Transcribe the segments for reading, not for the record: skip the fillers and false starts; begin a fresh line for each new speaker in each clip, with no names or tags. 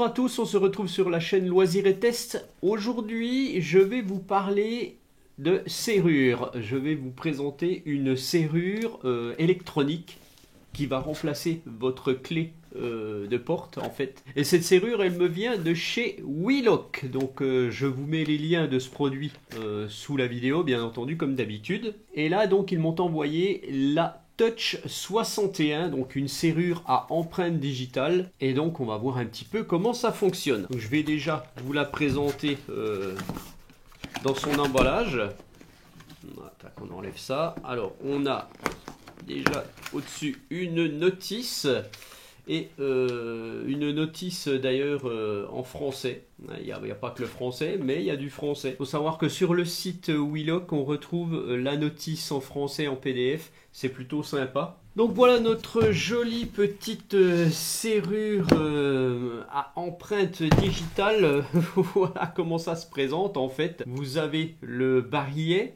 à tous, on se retrouve sur la chaîne Loisirs et Tests. Aujourd'hui, je vais vous parler de serrure. Je vais vous présenter une serrure électronique qui va remplacer votre clé de porte en fait. Et cette serrure, elle me vient de chez Wheelock. Donc je vous mets les liens de ce produit sous la vidéo, bien entendu, comme d'habitude. Et là, donc, ils m'ont envoyé la Touch 61, donc une serrure à empreinte digitale, et donc on va voir un petit peu comment ça fonctionne. Donc, je vais déjà vous la présenter dans son emballage. On enlève ça. Alors on a déjà au-dessus une notice, et une notice d'ailleurs en français. Il n'y a pas que le français, mais il y a du français. Il faut savoir que sur le site Wheelock, on retrouve la notice en français en PDF. C'est plutôt sympa. Donc voilà notre jolie petite serrure à empreinte digitale. Voilà comment ça se présente en fait. Vous avez le barillet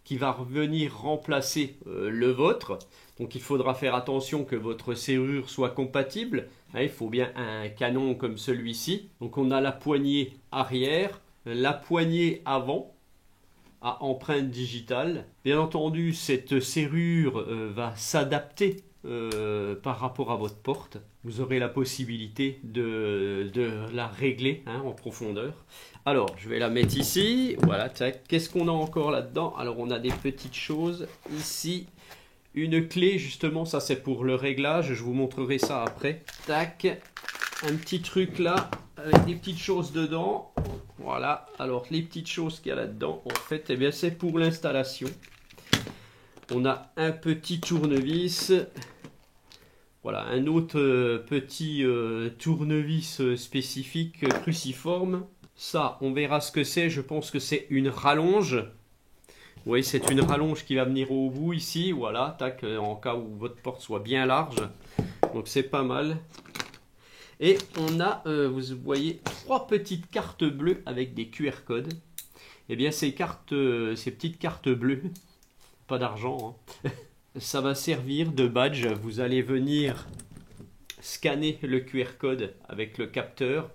qui va revenir remplacer le vôtre. Donc il faudra faire attention que votre serrure soit compatible. Il faut bien un canon comme celui-ci. Donc on a la poignée arrière, la poignée avant à empreinte digitale. Bien entendu, cette serrure va s'adapter par rapport à votre porte. Vous aurez la possibilité de la régler en profondeur. Alors, je vais la mettre ici. Voilà, tac. Qu'est-ce qu'on a encore là-dedans? Alors, on a des petites choses ici. Une clé, justement, ça c'est pour le réglage. Je vous montrerai ça après. Tac. Un petit truc là, avec des petites choses dedans. Voilà. Alors, les petites choses qu'il y a là-dedans, en fait, eh bien, c'est pour l'installation. On a un petit tournevis. Voilà, un autre petit tournevis spécifique cruciforme. Ça, on verra ce que c'est. Je pense que c'est une rallonge. Oui, c'est une rallonge qui va venir au bout ici. Voilà, tac, en cas où votre porte soit bien large. Donc, c'est pas mal. Et on a, vous voyez, 3 petites cartes bleues avec des QR codes. Eh bien, ces petites cartes bleues, pas d'argent, ça va servir de badge. Vous allez venir scanner le QR code avec le capteur.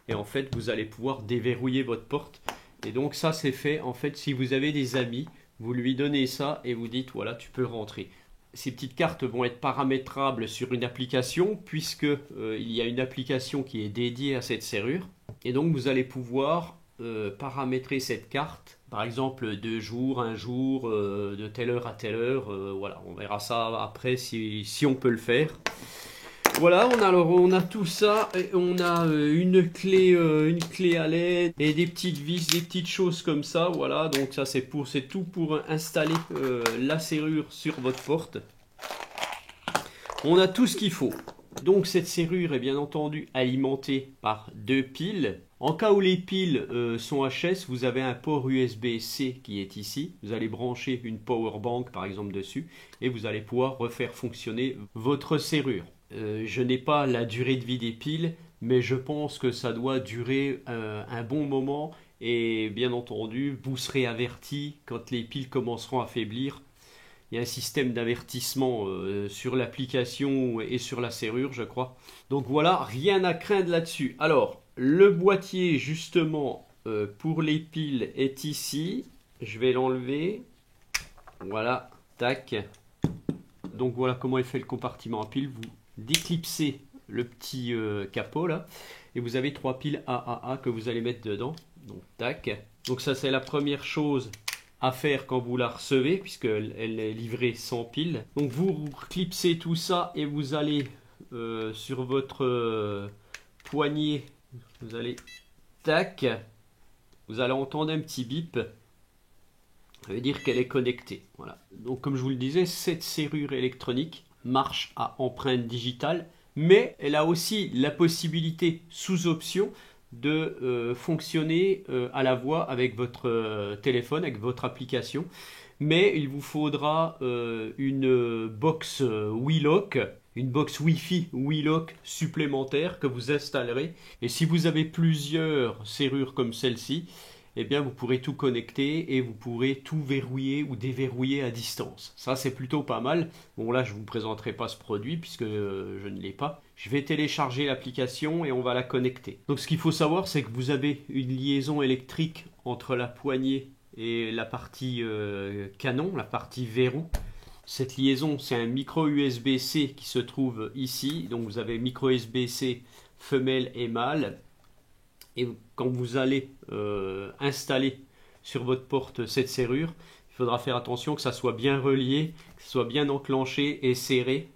Et en fait, vous allez pouvoir déverrouiller votre porte. Et donc, ça, c'est fait. En fait, si vous avez des amis, vous lui donnez ça et vous dites, voilà, tu peux rentrer. Ces petites cartes vont être paramétrables sur une application, puisque il y a une application qui est dédiée à cette serrure. Et donc, vous allez pouvoir paramétrer cette carte. Par exemple, 2 jours, 1 jour, de telle heure à telle heure. Voilà, on verra ça après si on peut le faire. Voilà, on a tout ça, et on a une clé à LED et des petites vis, des petites choses comme ça. Voilà, donc ça c'est tout pour installer la serrure sur votre porte. On a tout ce qu'il faut. Donc cette serrure est bien entendu alimentée par 2 piles. En cas où les piles sont HS, vous avez un port USB-C qui est ici. Vous allez brancher une power bank par exemple dessus et vous allez pouvoir refaire fonctionner votre serrure. Je n'ai pas la durée de vie des piles, mais je pense que ça doit durer un bon moment. Et bien entendu, vous serez averti quand les piles commenceront à faiblir. Il y a un système d'avertissement sur l'application et sur la serrure, je crois. Donc voilà, rien à craindre là-dessus. Alors, le boîtier justement pour les piles est ici. Je vais l'enlever. Voilà, tac. Donc voilà comment est fait le compartiment à piles. Vous déclipsez le petit capot là et vous avez 3 piles AAA que vous allez mettre dedans. Donc tac. Donc ça c'est la première chose à faire quand vous la recevez, puisqu'elle est livrée sans pile. Donc vous clipsez tout ça et vous allez sur votre poignet, vous allez tac, vous allez entendre un petit bip. Ça veut dire qu'elle est connectée. Voilà. Donc comme je vous le disais, cette serrure électronique marche à empreinte digitale, mais elle a aussi la possibilité sous option de fonctionner à la voix avec votre téléphone, avec votre application. Mais il vous faudra une box Wheelock, une box Wi-Fi Wheelock supplémentaire que vous installerez. Et si vous avez plusieurs serrures comme celle-ci, eh bien vous pourrez tout connecter et vous pourrez tout verrouiller ou déverrouiller à distance. Ça c'est plutôt pas mal. Bon là je ne vous présenterai pas ce produit puisque je ne l'ai pas. Je vais télécharger l'application et on va la connecter. Donc ce qu'il faut savoir c'est que vous avez une liaison électrique entre la poignée et la partie canon, la partie verrou. Cette liaison c'est un micro USB-C qui se trouve ici. Donc vous avez micro USB-C femelle et mâle. Et quand vous allez installer sur votre porte cette serrure, il faudra faire attention que ça soit bien relié, que ça soit bien enclenché et serré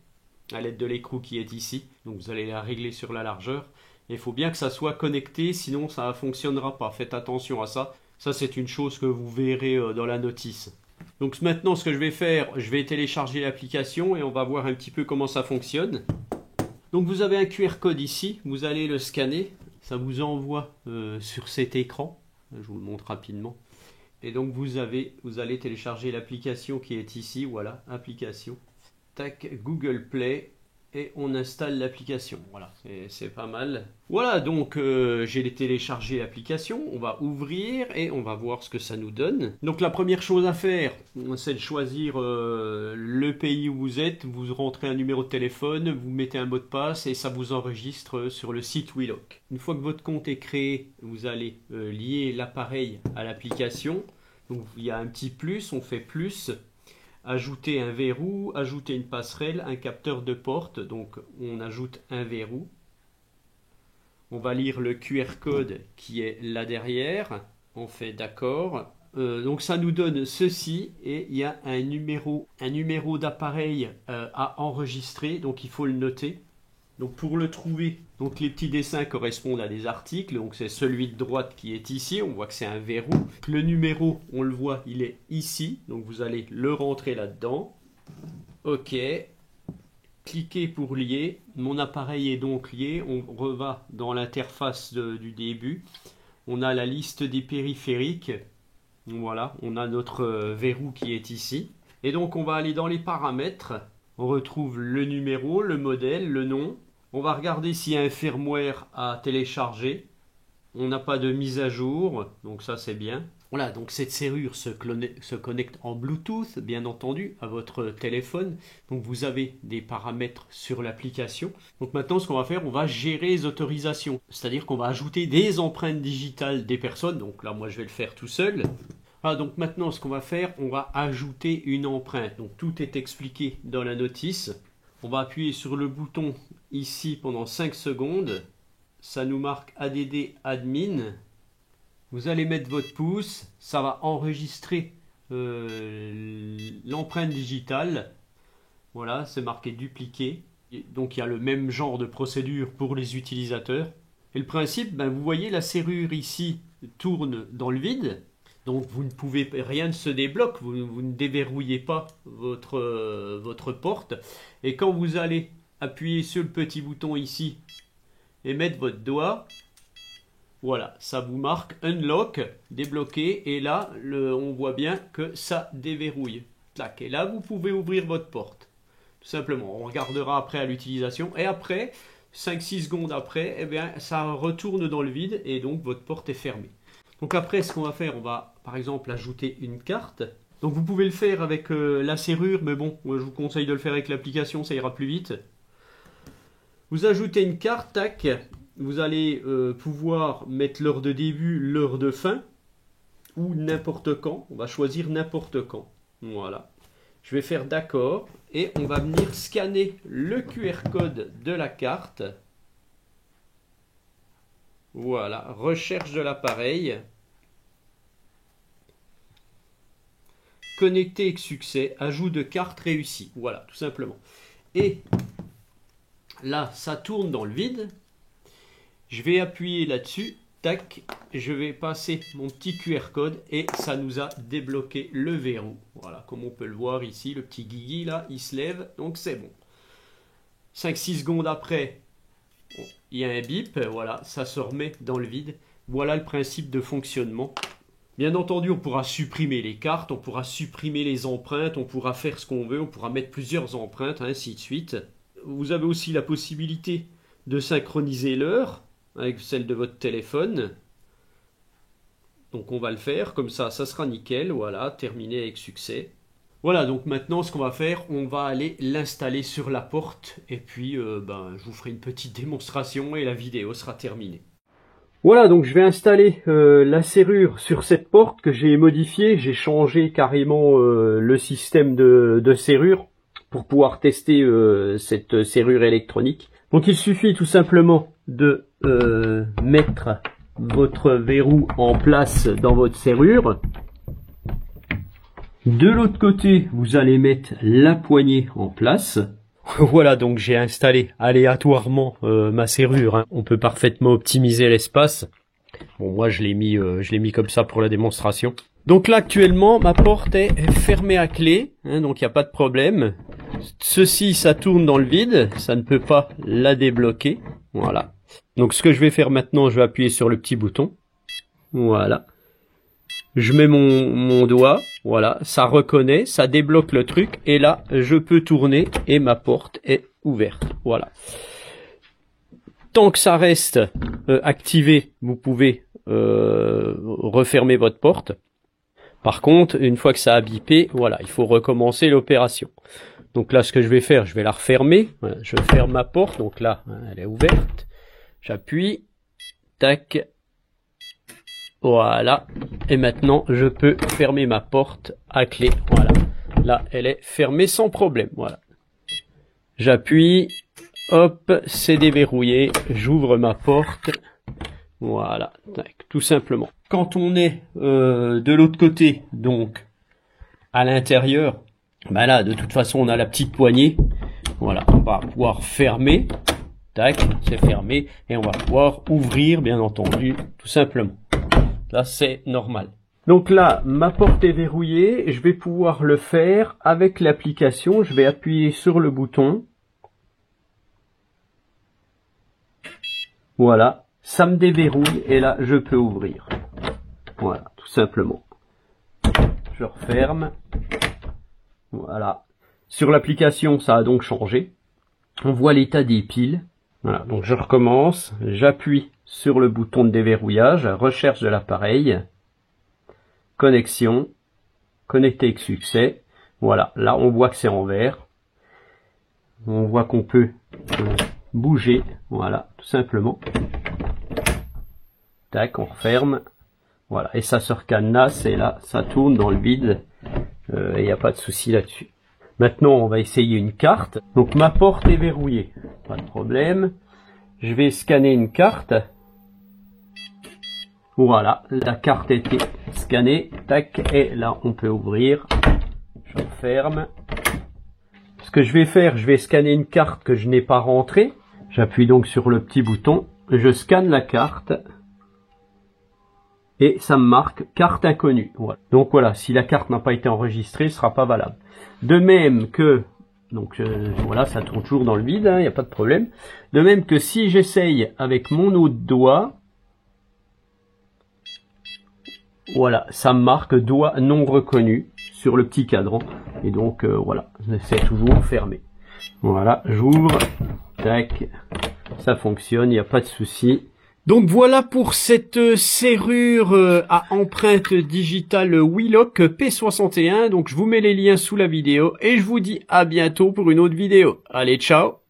à l'aide de l'écrou qui est ici. Donc vous allez la régler sur la largeur. Et il faut bien que ça soit connecté, sinon ça ne fonctionnera pas. Faites attention à ça. Ça c'est une chose que vous verrez dans la notice. Donc maintenant ce que je vais faire, je vais télécharger l'application et on va voir un petit peu comment ça fonctionne. Donc vous avez un QR code ici, vous allez le scanner. Ça vous envoie sur cet écran. Je vous le montre rapidement. Et donc vous allez télécharger l'application qui est ici. Voilà, application. Tac, Google Play. Et on installe l'application. Voilà, c'est pas mal. Voilà, donc j'ai téléchargé l'application. On va ouvrir et on va voir ce que ça nous donne. Donc la première chose à faire, c'est de choisir le pays où vous êtes. Vous rentrez un numéro de téléphone, vous mettez un mot de passe et ça vous enregistre sur le site Wheelock. Une fois que votre compte est créé, vous allez lier l'appareil à l'application. Donc il y a un petit plus, on fait plus. Ajouter un verrou, ajouter une passerelle, un capteur de porte, donc on ajoute un verrou. On va lire le QR code qui est là derrière, on fait d'accord. Donc ça nous donne ceci et il y a un numéro d'appareil à enregistrer, donc il faut le noter. Donc pour le trouver, donc les petits dessins correspondent à des articles, donc c'est celui de droite qui est ici, on voit que c'est un verrou. Le numéro, on le voit, il est ici, donc vous allez le rentrer là-dedans. Ok, cliquez pour lier, mon appareil est donc lié, on reva dans l'interface du début. On a la liste des périphériques, voilà, on a notre verrou qui est ici. Et donc on va aller dans les paramètres, on retrouve le numéro, le modèle, le nom. On va regarder s'il y a un firmware à télécharger. On n'a pas de mise à jour, donc ça c'est bien. Voilà, donc cette serrure se connecte en Bluetooth, bien entendu, à votre téléphone. Donc vous avez des paramètres sur l'application. Donc maintenant, ce qu'on va faire, on va gérer les autorisations. C'est-à-dire qu'on va ajouter des empreintes digitales des personnes. Donc là, moi, je vais le faire tout seul. Voilà, donc maintenant, ce qu'on va faire, on va ajouter une empreinte. Donc tout est expliqué dans la notice. On va appuyer sur le bouton ici pendant 5 secondes. Ça nous marque ADD Admin. Vous allez mettre votre pouce. Ça va enregistrer l'empreinte digitale. Voilà, c'est marqué dupliquer. Donc il y a le même genre de procédure pour les utilisateurs. Et le principe, ben, vous voyez la serrure ici tourne dans le vide. Donc vous ne pouvez, rien ne se débloque, vous ne déverrouillez pas votre porte. Et quand vous allez appuyer sur le petit bouton ici et mettre votre doigt, voilà, ça vous marque Unlock, débloqué. Et là, on voit bien que ça déverrouille. Tac, et là, vous pouvez ouvrir votre porte. Tout simplement, on regardera après à l'utilisation. Et après, 5-6 secondes après, eh bien, ça retourne dans le vide et donc votre porte est fermée. Donc après, ce qu'on va faire, on va par exemple ajouter une carte. Donc vous pouvez le faire avec la serrure, mais bon, moi, je vous conseille de le faire avec l'application, ça ira plus vite. Vous ajoutez une carte, tac. Vous allez pouvoir mettre l'heure de début, l'heure de fin, ou n'importe quand. On va choisir n'importe quand. Voilà. Je vais faire d'accord, et on va venir scanner le QR code de la carte. Voilà, recherche de l'appareil. Connecter avec succès, ajout de carte réussi. Voilà, tout simplement. Et là, ça tourne dans le vide. Je vais appuyer là-dessus. Tac, je vais passer mon petit QR code et ça nous a débloqué le verrou. Voilà, comme on peut le voir ici, le petit guigui là, il se lève, donc c'est bon. 5-6 secondes après, il y a un bip, voilà, ça se remet dans le vide. Voilà le principe de fonctionnement. Bien entendu, on pourra supprimer les cartes, on pourra supprimer les empreintes, on pourra faire ce qu'on veut, on pourra mettre plusieurs empreintes, ainsi de suite. Vous avez aussi la possibilité de synchroniser l'heure avec celle de votre téléphone. Donc on va le faire, comme ça sera nickel, voilà, terminé avec succès. Voilà, donc maintenant ce qu'on va faire, on va aller l'installer sur la porte et puis je vous ferai une petite démonstration et la vidéo sera terminée. Voilà, donc je vais installer la serrure sur cette porte que j'ai modifiée. J'ai changé carrément le système de serrure pour pouvoir tester cette serrure électronique. Donc il suffit tout simplement de mettre votre verrou en place dans votre serrure. De l'autre côté, vous allez mettre la poignée en place. Voilà, donc j'ai installé aléatoirement ma serrure. Hein. On peut parfaitement optimiser l'espace. Bon, moi je l'ai mis comme ça pour la démonstration. Donc là actuellement, ma porte est fermée à clé, hein, donc il n'y a pas de problème. Ceci, ça tourne dans le vide, ça ne peut pas la débloquer. Voilà. Donc ce que je vais faire maintenant, je vais appuyer sur le petit bouton. Voilà. Je mets mon doigt, voilà, ça reconnaît, ça débloque le truc, et là, je peux tourner, et ma porte est ouverte, voilà. Tant que ça reste activé, vous pouvez refermer votre porte. Par contre, une fois que ça a bipé, voilà, il faut recommencer l'opération. Donc là, ce que je vais faire, je vais la refermer, voilà, je ferme ma porte, donc là, elle est ouverte, j'appuie, tac, voilà, et maintenant je peux fermer ma porte à clé, voilà, là elle est fermée sans problème, voilà. J'appuie, hop, c'est déverrouillé, j'ouvre ma porte, voilà, tac, tout simplement. Quand on est de l'autre côté, donc à l'intérieur, bah là de toute façon on a la petite poignée, voilà, on va pouvoir fermer, tac, c'est fermé, et on va pouvoir ouvrir bien entendu, tout simplement. Là, c'est normal. Donc là, ma porte est verrouillée. Je vais pouvoir le faire avec l'application. Je vais appuyer sur le bouton. Voilà. Ça me déverrouille et là, je peux ouvrir. Voilà, tout simplement. Je referme. Voilà. Sur l'application, ça a donc changé. On voit l'état des piles. Voilà, donc je recommence. J'appuie sur le bouton de déverrouillage, recherche de l'appareil, connexion, connecté avec succès. Voilà, là on voit que c'est en vert. On voit qu'on peut bouger, voilà, tout simplement. Tac, on referme. Voilà, et ça se recadenasse et là ça tourne dans le vide. Il n'y a pas de souci là-dessus. Maintenant on va essayer une carte. Donc ma porte est verrouillée, pas de problème. Je vais scanner une carte. Voilà, la carte a été scannée, tac, et là on peut ouvrir. Je referme. Ce que je vais faire, je vais scanner une carte que je n'ai pas rentrée. J'appuie donc sur le petit bouton, je scanne la carte et ça me marque carte inconnue. Voilà. Donc voilà, si la carte n'a pas été enregistrée, ce sera pas valable. De même que, donc voilà, ça tourne toujours dans le vide, il n'y a pas de problème. De même que si j'essaye avec mon autre doigt, voilà, ça me marque doigt non reconnu sur le petit cadran. Et donc voilà, c'est toujours fermé. Voilà, j'ouvre, tac, ça fonctionne, il n'y a pas de souci. Donc voilà pour cette serrure à empreinte digitale Wheelock P61. Donc je vous mets les liens sous la vidéo et je vous dis à bientôt pour une autre vidéo. Allez, ciao!